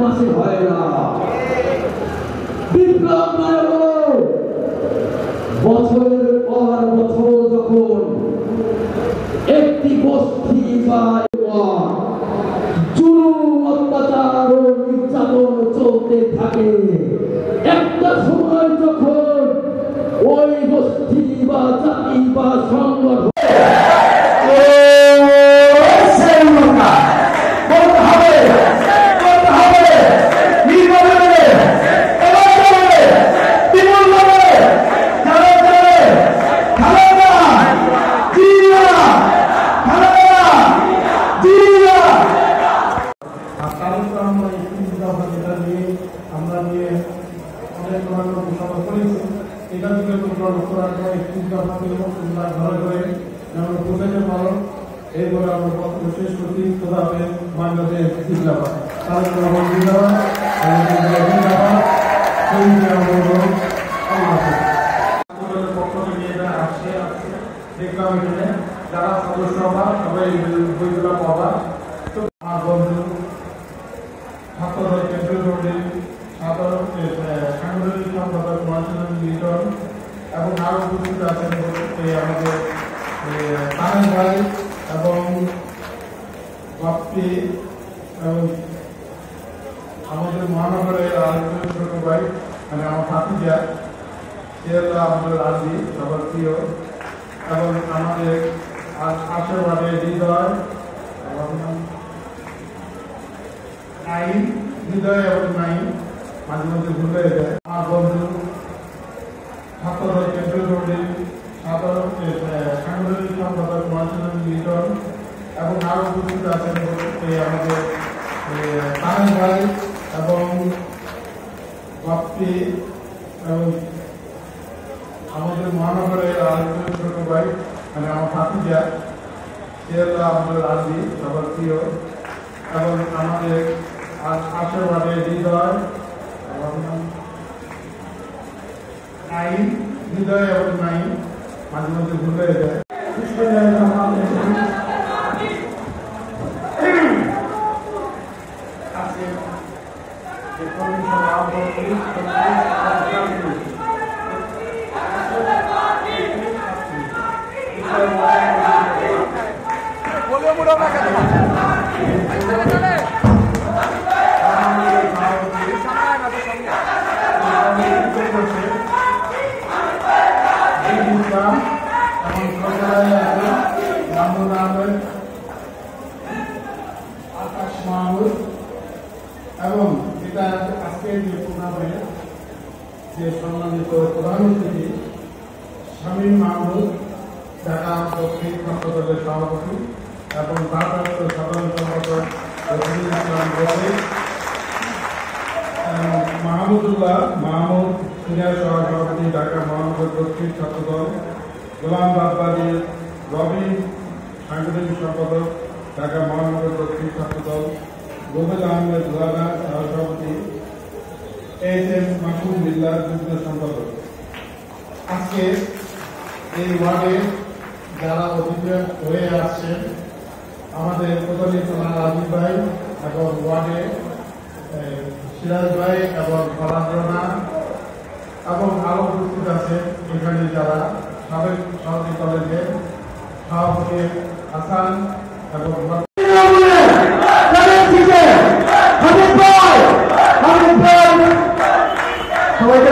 মাসে হয় না। বিপ্লব নয় হলো বছরের পর বছর যখন একটি গোষ্ঠী বা জুলুম অত্যাচার ও নির্যাতন চলতে থাকে, একটা সময় যখন ওই গোষ্ঠী বা জাতি বা সংগঠন বাংলাদেশ দেখলাম এখানে যারা সদস্য হবা সবাই বইগুলো পাবা। আমার বন্ধু ছাত্রদল কেন্দ্রীয় কমিটির সাংগঠনিক সম্পাদক মহাসেন লিটন এবং আরো উপস্থিত আছেন আমাদের তারেক ভাই এবং বাপ্পি এবং আমাদের মহানগরের আরেকজন ছোট ভাই মানে আমার ভাতিজা সে হলো আমাদের রাজি সবার প্রিয় এবং আমাদের আশেপাশে হৃদয় হৃদয় এবং নাই মাঝে মধ্যে ভুলে যায়। আমার বন্ধু ছাত্রদল কেন্দ্রীয় কমিটির সাংগঠনিক সম্পাদক মহাসেন লিটন এবং আরো উপস্থিত আছেন আমাদের তারেক ভাই এবং বাপ্পি এবং আমাদের মহানগরের আরেকজন ছোট ভাই মানে আমার ভাতিজা সে হলো আমাদের রাজি সবার প্রিয় এবং আমাদের আশেপাশে হৃদয় হৃদয় এবং নাই মাঝে মধ্যে ভুলে যায়। এবং এটা আজকের যে প্রোগ্রামে যে সম্মানিত প্রধান অতিথি শামীম মাহমুদ ঢাকা দক্ষিণ ছাত্রদলের সভাপতি এবং ভারপ্রাপ্ত সাধারণ সম্পাদক মাহমুদুল্লাহ মাহমুদ সিনিয়র সহসভাপতি ঢাকা মহানগর দক্ষিণ ছাত্রদল, গোলাম বাগবাদী রবি সাংগঠনিক সম্পাদক ঢাকা মহানগর দক্ষিণ ছাত্রদল, রুবেল আহমেদ রানা সহসভাপতি, এইচ.এম. মাসুদ বিল্লাহ যুগ্ম সম্পাদক। আজকে এই ওয়ার্ডে যারা অতিথি হয়ে আসছেন আমাদের প্রধানী রাজীব ভাই এবং ওয়ার্ডে সিরাজ ভাই এবং ফরাদ রানা এবং আরো উপস্থিত আছে এখানে যারা সাবেক সরকারি কলেজের সভাপতি হাসান এবং সবাইকে